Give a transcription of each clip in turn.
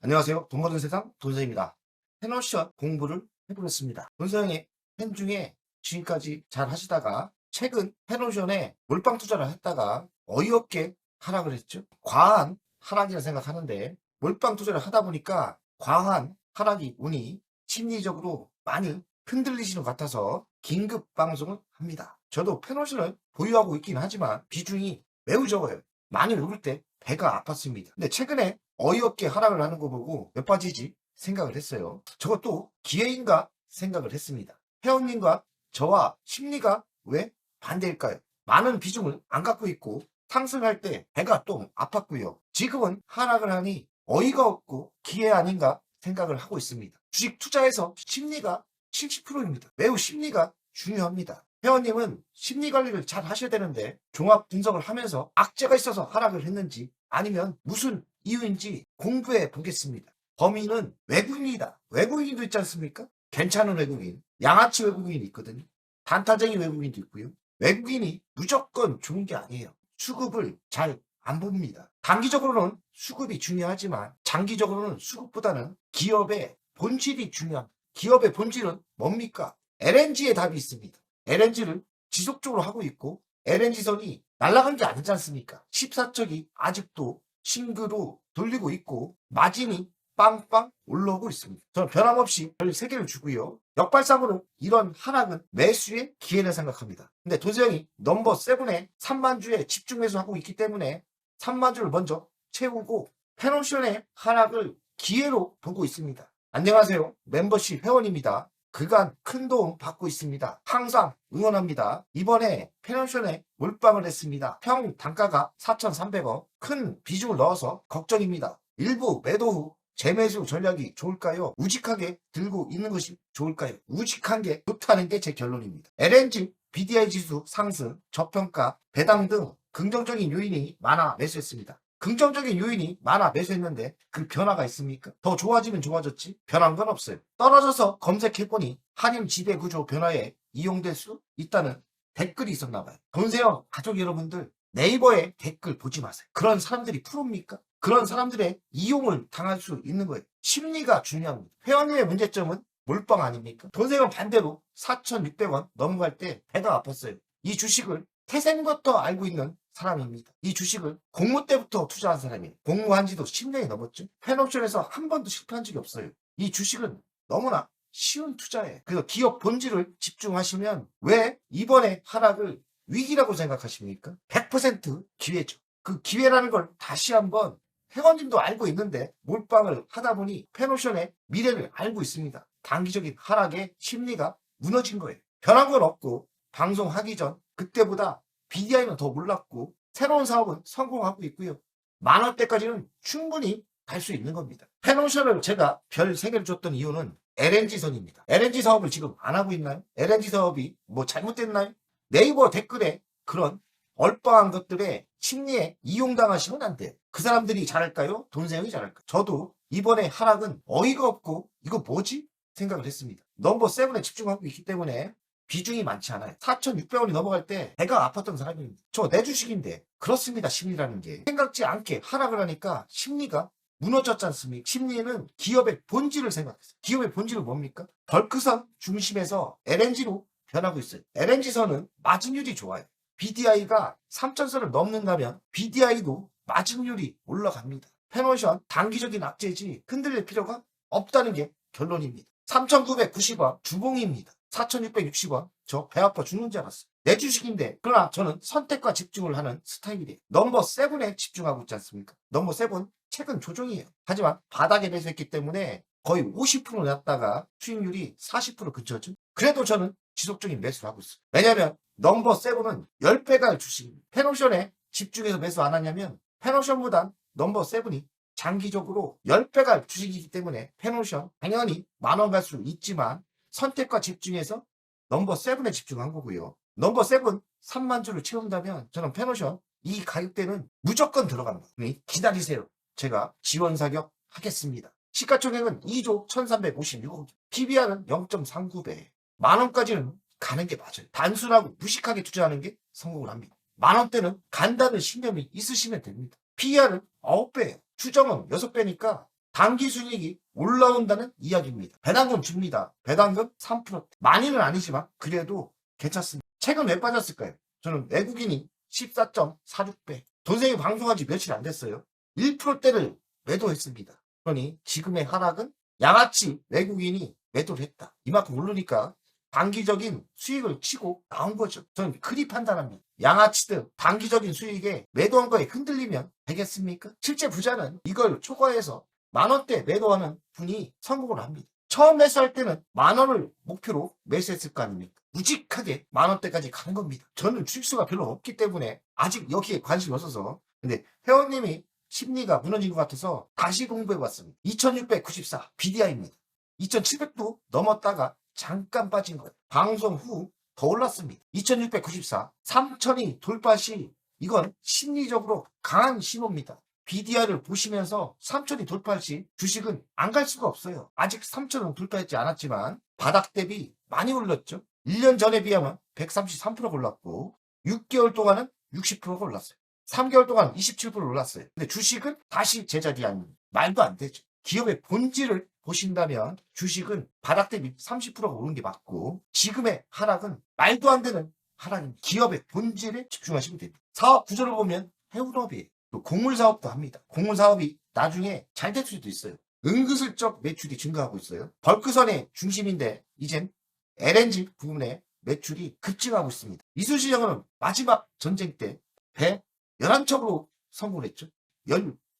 안녕하세요. 돈 버는 세상 돈서입니다. 패널션 공부를 해보겠습니다. 돈서형의 팬 중에 지금까지 잘 하시다가 최근 패널션에 몰빵 투자를 했다가 어이없게 하락을 했죠. 과한 하락이라 생각하는데 몰빵 투자를 하다 보니까 과한 하락이 오니 심리적으로 많이 흔들리시는 것 같아서 긴급 방송을 합니다. 저도 패널션을 보유하고 있긴 하지만 비중이 매우 적어요. 많이 오를 때 배가 아팠습니다. 근데 최근에 어이없게 하락을 하는 거 보고 몇 빠지지 생각을 했어요. 저것도 기회인가 생각을 했습니다. 회원님과 저와 심리가 왜 반대일까요? 많은 비중을 안 갖고 있고 상승할 때 배가 또 아팠고요. 지금은 하락을 하니 어이가 없고 기회 아닌가 생각을 하고 있습니다. 주식 투자에서 심리가 70%입니다. 매우 심리가 중요합니다. 회원님은 심리 관리를 잘 하셔야 되는데 종합 분석을 하면서 악재가 있어서 하락을 했는지 아니면 무슨 이유인지 공부해 보겠습니다. 범인은 외국인이다. 외국인도 있지 않습니까? 괜찮은 외국인, 양아치 외국인이 있거든요. 단타쟁이 외국인도 있고요. 외국인이 무조건 좋은 게 아니에요. 수급을 잘 안 봅니다. 단기적으로는 수급이 중요하지만 장기적으로는 수급보다는 기업의 본질이 중요합니다. 기업의 본질은 뭡니까? LNG에 답이 있습니다. LNG를 지속적으로 하고 있고 LNG선이 날아간 게 아니지 않습니까? 14척이 아직도 싱그로 돌리고 있고 마진이 빵빵 올라오고 있습니다. 저는 변함없이 별 3개를 주고요. 역발상으로 이런 하락은 매수의 기회를 생각합니다. 근데 도저히 넘버 7에 3만 주에 집중 매수하고 있기 때문에 3만 주를 먼저 채우고 패널션의 하락을 기회로 보고 있습니다. 안녕하세요. 멤버십 회원입니다. 그간 큰 도움 받고 있습니다. 항상 응원합니다. 이번에 패널션에 몰빵을 했습니다. 평 단가가 4,300원. 큰 비중을 넣어서 걱정입니다. 일부 매도 후 재매수 전략이 좋을까요? 우직하게 들고 있는 것이 좋을까요? 우직한 게 좋다는 게 제 결론입니다. LNG, BDI 지수 상승, 저평가, 배당 등 긍정적인 요인이 많아 매수했습니다. 긍정적인 요인이 많아 매수했는데 그 변화가 있습니까? 더 좋아지면 좋아졌지 변한 건 없어요. 떨어져서 검색해보니 한일 지배구조 변화에 이용될 수 있다는 댓글이 있었나 봐요. 돈세요 가족 여러분들 네이버에 댓글 보지 마세요. 그런 사람들이 프로입니까? 그런 사람들의 이용을 당할 수 있는 거예요. 심리가 중요합니다. 회원님의 문제점은 몰빵 아닙니까? 돈세요 반대로 4,600원 넘어갈 때 배가 아팠어요. 이 주식을 태생부터 알고 있는 사람입니다. 이 주식을 공모 때부터 투자한 사람이에요. 공모한 지도 10년이 넘었죠. 펜옵션에서 한 번도 실패한 적이 없어요. 이 주식은 너무나 쉬운 투자예요. 그래서 기업 본질을 집중하시면 왜 이번에 하락을 위기라고 생각하십니까? 100% 기회죠. 그 기회라는 걸 다시 한번 회원님도 알고 있는데 몰빵을 하다 보니 펜옵션의 미래를 알고 있습니다. 단기적인 하락의 심리가 무너진 거예요. 변한 건 없고 방송하기 전 그때보다 BDI는 더 올랐고 새로운 사업은 성공하고 있고요. 10,000원대까지는 충분히 갈 수 있는 겁니다. 패널션을 제가 별 3개를 줬던 이유는 LNG선입니다. LNG 사업을 지금 안 하고 있나요? LNG 사업이 뭐 잘못됐나요? 네이버 댓글에 그런 얼빵한 것들에 심리에 이용당하시면 안 돼요. 그 사람들이 잘할까요? 돈세형이 잘할까요? 저도 이번에 하락은 어이가 없고 이거 뭐지? 생각을 했습니다. 넘버 7에 집중하고 있기 때문에 비중이 많지 않아요. 4,600원이 넘어갈 때 배가 아팠던 사람입니다. 저 내 주식인데 그렇습니다. 심리라는 게 생각지 않게 하락을 하니까 심리가 무너졌지 않습니까? 심리는 기업의 본질을 생각했어요. 기업의 본질은 뭡니까? 벌크선 중심에서 LNG로 변하고 있어요. LNG선은 마진율이 좋아요. BDI가 3,000선을 넘는다면 BDI도 마진율이 올라갑니다. 패널션 단기적인 악재지 흔들릴 필요가 없다는 게 결론입니다. 3,990원 주봉입니다. 4,660원 저 배 아파 죽는 줄 알았어요. 내 주식인데 그러나 저는 선택과 집중을 하는 스타일이에요. 넘버 7에 집중하고 있지 않습니까? 넘버 7 최근 조정이에요. 하지만 바닥에 매수했기 때문에 거의 50% 났다가 수익률이 40% 근처죠. 그래도 저는 지속적인 매수를 하고 있어요. 왜냐하면 넘버 7은 10배가 할 주식입니다. 펜옵션에 집중해서 매수 안 하냐면 펜옵션보단 넘버 7이 장기적으로 10배가 할 주식이기 때문에 펜옵션 당연히 10,000원 갈 수 있지만 선택과 집중해서 넘버 7에 집중한 거고요. 넘버 7 3만 주를 채운다면 저는 펜옵션 이 가격대는 무조건 들어갑니다. 기다리세요. 제가 지원 사격 하겠습니다. 시가총액은 2조 1356억, PBR은 0.39배. 10,000원까지는 가는 게 맞아요. 단순하고 무식하게 투자하는 게 성공을 합니다. 10,000원대는 간다는 신념이 있으시면 됩니다. PER은 9배예요. 추정은 6배니까 당기 순이익이 올라온다는 이야기입니다. 배당금 줍니다. 배당금 3%. 많이는 아니지만 그래도 괜찮습니다. 최근 왜 빠졌을까요? 저는 외국인이 14.46배. 돈생이 방송한 지 며칠 안 됐어요. 1%대를 매도했습니다. 그러니 지금의 하락은 양아치 외국인이 매도를 했다. 이만큼 오르니까 단기적인 수익을 치고 나온 거죠. 저는 그리 판단합니다. 양아치들 단기적인 수익에 매도한 거에 흔들리면 되겠습니까? 실제 부자는 이걸 초과해서 만원대 매도하는 분이 성공을 합니다. 처음 매수할 때는 만원을 목표로 매수했을 거 아닙니까? 무직하게 만원대까지 가는 겁니다. 저는 수익수가 별로 없기 때문에 아직 여기에 관심이 없어서. 근데 회원님이 심리가 무너진 것 같아서 다시 공부해봤습니다. 2694 BDI입니다. 2700도 넘었다가 잠깐 빠진 거예요. 방송 후 더 올랐습니다. 2694 3000이 돌파 시 이건 심리적으로 강한 신호입니다. BDI를 보시면서 3000이 돌파할 시 주식은 안 갈 수가 없어요. 아직 3000은 돌파했지 않았지만 바닥 대비 많이 올랐죠. 1년 전에 비하면 133%가 올랐고 6개월 동안은 60%가 올랐어요. 3개월 동안 27% 올랐어요. 근데 주식은 다시 제자리 아닙니다. 말도 안 되죠. 기업의 본질을 보신다면 주식은 바닥 대비 30%가 오른 게 맞고 지금의 하락은 말도 안 되는 하락입니다. 기업의 본질에 집중하시면 됩니다. 사업 구조를 보면 해운업이에요. 또 곡물 사업도 합니다. 곡물 사업이 나중에 잘 될 수도 있어요. 은근슬쩍 매출이 증가하고 있어요. 벌크선의 중심인데 이젠 LNG 부분에 매출이 급증하고 있습니다. 이순신형은 마지막 전쟁 때 배 11척으로 성공했죠.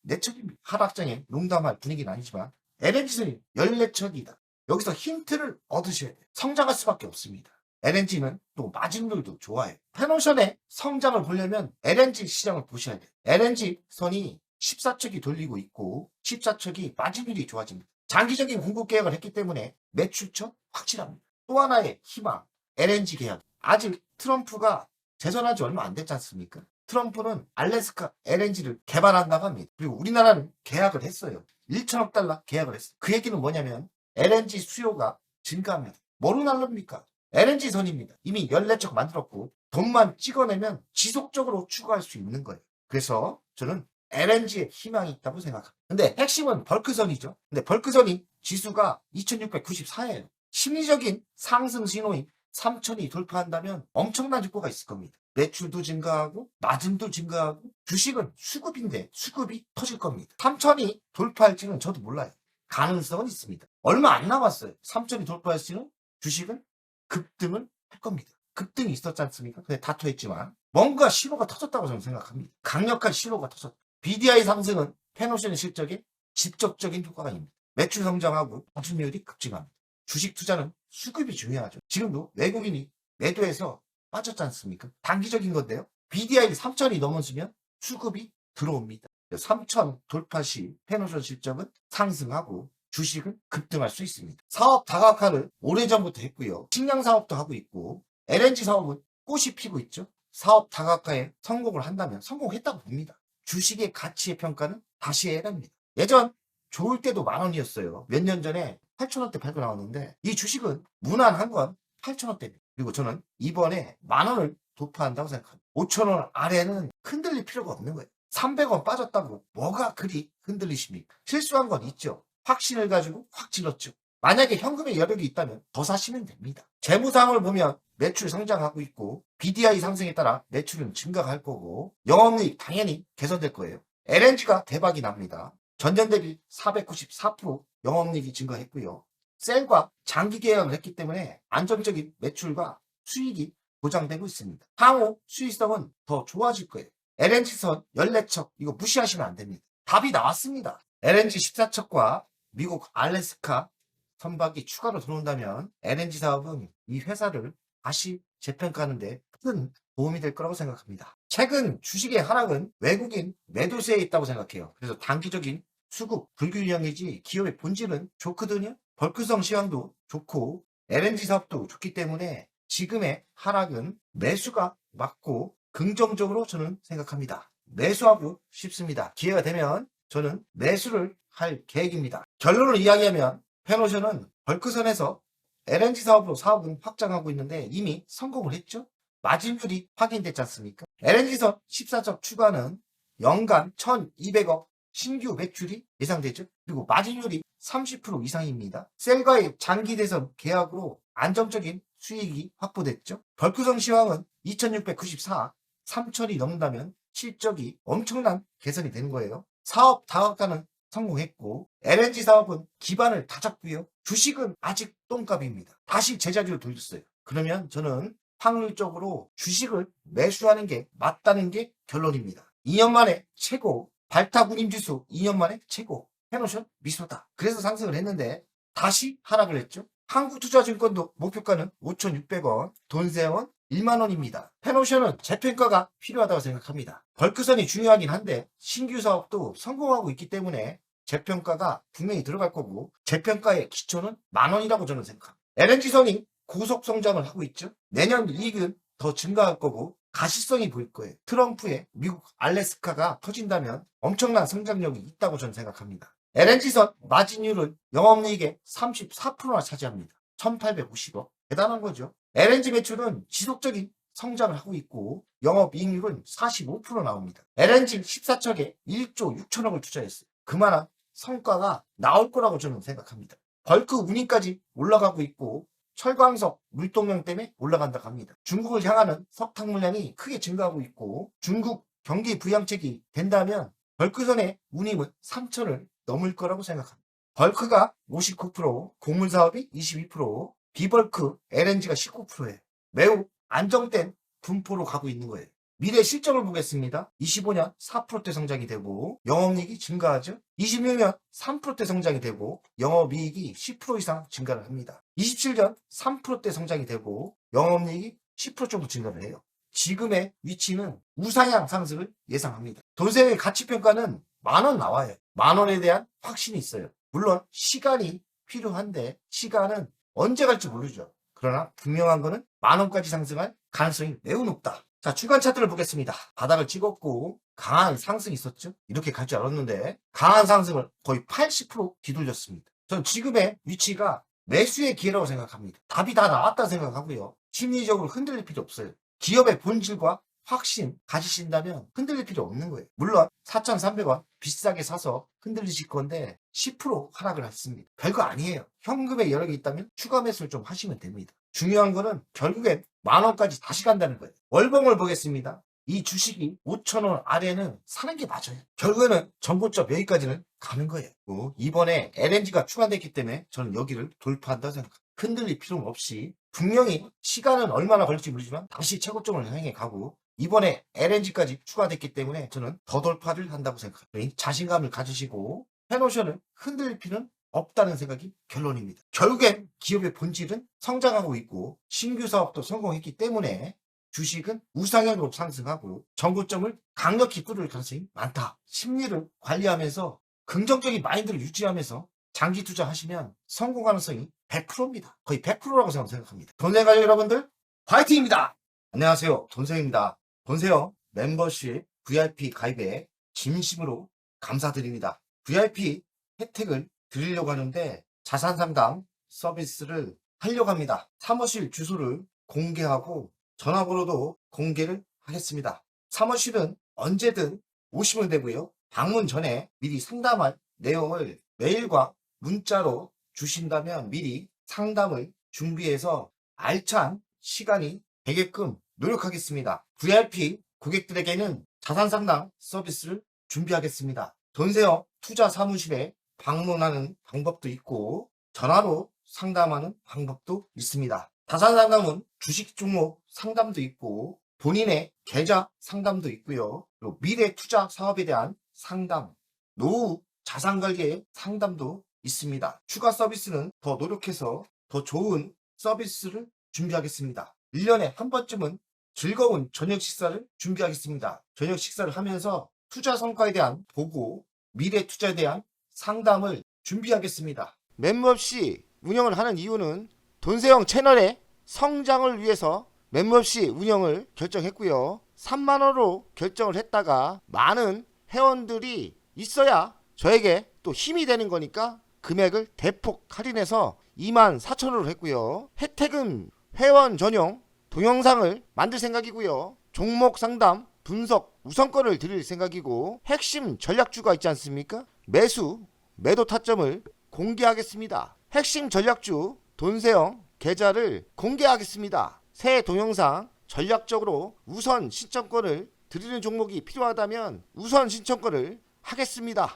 14척입니다. 하락장에 농담할 분위기는 아니지만 LNG선이 14척이다. 여기서 힌트를 얻으셔야 돼요. 성장할 수밖에 없습니다. LNG는 또 마진율도 좋아요. 페노션의 성장을 보려면 LNG 시장을 보셔야 돼요. LNG 선이 14척이 돌리고 있고 14척이 마진율이 좋아집니다. 장기적인 공급 계약을 했기 때문에 매출처 확실합니다. 또 하나의 희망, LNG 계약. 아직 트럼프가 재선한 지 얼마 안 됐지 않습니까? 트럼프는 알래스카 LNG를 개발한다고 합니다. 그리고 우리나라는 계약을 했어요. 1천억 달러 계약을 했어요. 그 얘기는 뭐냐면 LNG 수요가 증가합니다. 뭐로 날릅니까? LNG 선입니다. 이미 14척 만들었고 돈만 찍어내면 지속적으로 추가할 수 있는 거예요. 그래서 저는 LNG에 희망이 있다고 생각합니다. 근데 핵심은 벌크선이죠. 근데 벌크선이 지수가 2694예요. 심리적인 상승 신호인 3000이 돌파한다면 엄청난 효과가 있을 겁니다. 매출도 증가하고 마진도 증가하고 주식은 수급인데 수급이 터질 겁니다. 3000이 돌파할지는 저도 몰라요. 가능성은 있습니다. 얼마 안 남았어요. 3000이 돌파할지는 주식은 급등을 할 겁니다. 급등이 있었지 않습니까? 근데 다투했지만 뭔가 신호가 터졌다고 저는 생각합니다. 강력한 신호가 터졌다. BDI 상승은 페노션의 실적에 직접적인 효과가 있습니다. 매출 성장하고 마진율이 급증합니다. 주식 투자는 수급이 중요하죠. 지금도 외국인이 매도해서 빠졌지 않습니까? 단기적인 건데요. BDI 3000이 넘어지면 수급이 들어옵니다. 3000 돌파 시 페노션 실적은 상승하고 주식은 급등할 수 있습니다. 사업 다각화를 오래전부터 했고요. 식량 사업도 하고 있고 LNG 사업은 꽃이 피고 있죠. 사업 다각화에 성공을 한다면 성공했다고 봅니다. 주식의 가치의 평가는 다시 해야 합니다. 예전 좋을 때도 만원이었어요. 몇 년 전에 8,000원대 팔고 나왔는데 이 주식은 무난한 건 8,000원대입니다. 그리고 저는 이번에 만원을 돌파한다고 생각합니다. 5,000원 아래는 흔들릴 필요가 없는 거예요. 300원 빠졌다고 뭐가 그리 흔들리십니까? 실수한 건 있죠. 확신을 가지고 확 질렀죠. 만약에 현금의 여력이 있다면 더 사시면 됩니다. 재무상황을 보면 매출 성장하고 있고 BDI 상승에 따라 매출은 증가할 거고 영업이익 당연히 개선될 거예요. LNG가 대박이 납니다. 전년 대비 494% 영업이익이 증가했고요. 셀과 장기 계약을 했기 때문에 안정적인 매출과 수익이 보장되고 있습니다. 향후 수익성은 더 좋아질 거예요. LNG선 14척 이거 무시하시면 안 됩니다. 답이 나왔습니다. LNG 14척과 미국 알래스카 선박이 추가로 들어온다면 LNG 사업은 이 회사를 다시 재평가하는데 큰 도움이 될 거라고 생각합니다. 최근 주식의 하락은 외국인 매도세에 있다고 생각해요. 그래서 단기적인 수급 불균형이지 기업의 본질은 좋거든요. 벌크성 시황도 좋고 LNG 사업도 좋기 때문에 지금의 하락은 매수가 맞고 긍정적으로 저는 생각합니다. 매수하고 싶습니다. 기회가 되면 저는 매수를 할 계획입니다. 결론을 이야기하면 페노션은 벌크선에서 LNG 사업으로 사업은 확장하고 있는데 이미 성공을 했죠. 마진율이 확인됐지 않습니까? LNG선 14척 추가는 연간 1200억 신규 매출이 예상되죠. 그리고 마진율이 30% 이상입니다. 셀과의 장기 대선 계약으로 안정적인 수익이 확보됐죠. 벌크성 시황은 2694, 3000이 넘는다면 실적이 엄청난 개선이 되는 거예요. 사업 다각화는 성공했고 LNG 사업은 기반을 다졌고요. 주식은 아직 똥값입니다. 다시 제자리로 돌렸어요. 그러면 저는 확률적으로 주식을 매수하는 게 맞다는 게 결론입니다. 2년 만에 최고, 발타군임지수 2년 만에 최고, 페노션 미소다. 그래서 상승을 했는데 다시 하락을 했죠. 한국투자증권도 목표가는 5,600원, 돈세원 1만원입니다. 페노션은 재평가가 필요하다고 생각합니다. 벌크선이 중요하긴 한데 신규 사업도 성공하고 있기 때문에 재평가가 분명히 들어갈 거고 재평가의 기초는 만원이라고 저는 생각합니다. LNG선이 고속 성장을 하고 있죠. 내년 이익은 더 증가할 거고 가시성이 보일 거예요. 트럼프의 미국 알래스카가 터진다면 엄청난 성장력이 있다고 저는 생각합니다. LNG선 마진율은 영업이익의 34%나 차지합니다. 1850억. 대단한 거죠. LNG 매출은 지속적인 성장을 하고 있고 영업이익률은 45% 나옵니다. LNG 14척에 1조 6천억을 투자했어요. 그만한 성과가 나올 거라고 저는 생각합니다. 벌크 운임까지 올라가고 있고 철광석 물동량 때문에 올라간다고 합니다. 중국을 향하는 석탄 물량이 크게 증가하고 있고 중국 경기 부양책이 된다면 벌크선의 운임은 3천을 넘을 거라고 생각합니다. 벌크가 59%, 곡물 사업이 22%, 비벌크 LNG가 19%예요. 매우 안정된 분포로 가고 있는 거예요. 미래 실적을 보겠습니다. 25년 4%대 성장이 되고 영업이익이 증가하죠. 26년 3%대 성장이 되고 영업이익이 10% 이상 증가를 합니다. 27년 3%대 성장이 되고 영업이익이 10% 정도 증가를 해요. 지금의 위치는 우상향 상승을 예상합니다. 돈세의 가치평가는 10,000원 나와요. 10,000원에 대한 확신이 있어요. 물론 시간이 필요한데 시간은 언제 갈지 모르죠. 그러나 분명한 거는 10,000원까지 상승할 가능성이 매우 높다. 자, 주간 차트를 보겠습니다. 바닥을 찍었고 강한 상승이 있었죠. 이렇게 갈 줄 알았는데 강한 상승을 거의 80% 뒤돌렸습니다. 저는 지금의 위치가 매수의 기회라고 생각합니다. 답이 다 나왔다 생각하고요. 심리적으로 흔들릴 필요 없어요. 기업의 본질과 확신 가지신다면 흔들릴 필요 없는 거예요. 물론 4,300원 비싸게 사서 흔들리실 건데 10% 하락을 했습니다. 별거 아니에요. 현금에 여력이 있다면 추가 매수를 좀 하시면 됩니다. 중요한 거는 결국엔 10,000원까지 다시 간다는 거예요. 월봉을 보겠습니다. 이 주식이 5,000원 아래는 사는 게 맞아요. 결국에는 전고점 여기까지는 가는 거예요. 이번에 LNG가 추가됐기 때문에 저는 여기를 돌파한다고 생각합니다. 흔들릴 필요는 없이 분명히 시간은 얼마나 걸릴지 모르지만 다시 최고점을 향해 가고 이번에 LNG까지 추가됐기 때문에 저는 더 돌파를 한다고 생각합니다. 자신감을 가지시고 페노션을 흔들릴 필요는 없다는 생각이 결론입니다. 결국엔 기업의 본질은 성장하고 있고 신규 사업도 성공했기 때문에 주식은 우상향으로 상승하고 정고점을 강력히 뚫을 가능성이 많다. 심리를 관리하면서 긍정적인 마인드를 유지하면서 장기 투자하시면 성공 가능성이 100%입니다. 거의 100%라고 생각합니다. 돈세가족 여러분들 화이팅입니다. 안녕하세요. 돈세입니다. 돈세요 멤버십 VIP 가입에 진심으로 감사드립니다. VIP 혜택을 드리려고 하는데 자산상담 서비스를 하려고 합니다. 사무실 주소를 공개하고 전화번호도 공개를 하겠습니다. 사무실은 언제든 오시면 되고요. 방문 전에 미리 상담할 내용을 메일과 문자로 주신다면 미리 상담을 준비해서 알찬 시간이 되게끔 노력하겠습니다. VIP 고객들에게는 자산상담 서비스를 준비하겠습니다. 돈세요 투자 사무실에 방문하는 방법도 있고 전화로 상담하는 방법도 있습니다. 자산상담은 주식 종목 상담도 있고 본인의 계좌 상담도 있고요. 그리고 미래 투자 사업에 대한 상담, 노후 자산관리의 상담도 있습니다. 추가 서비스는 더 노력해서 더 좋은 서비스를 준비하겠습니다. 1년에 한 번쯤은 즐거운 저녁 식사를 준비하겠습니다. 저녁 식사를 하면서 투자 성과에 대한 보고 미래 투자에 대한 상담을 준비하겠습니다. 멤버십 운영을 하는 이유는 돈세영 채널의 성장을 위해서 멤버십 운영을 결정했고요. 3만원으로 결정을 했다가 많은 회원들이 있어야 저에게 또 힘이 되는 거니까 금액을 대폭 할인해서 24,000원으로 했고요. 혜택은 회원 전용 동영상을 만들 생각이고요. 종목 상담 분석 우선권을 드릴 생각이고 핵심 전략주가 있지 않습니까? 매수, 매도 타점을 공개하겠습니다. 핵심 전략주 돈세영 계좌를 공개하겠습니다. 새 동영상 전략적으로 우선 신청권을 드리는 종목이 필요하다면 우선 신청권을 하겠습니다.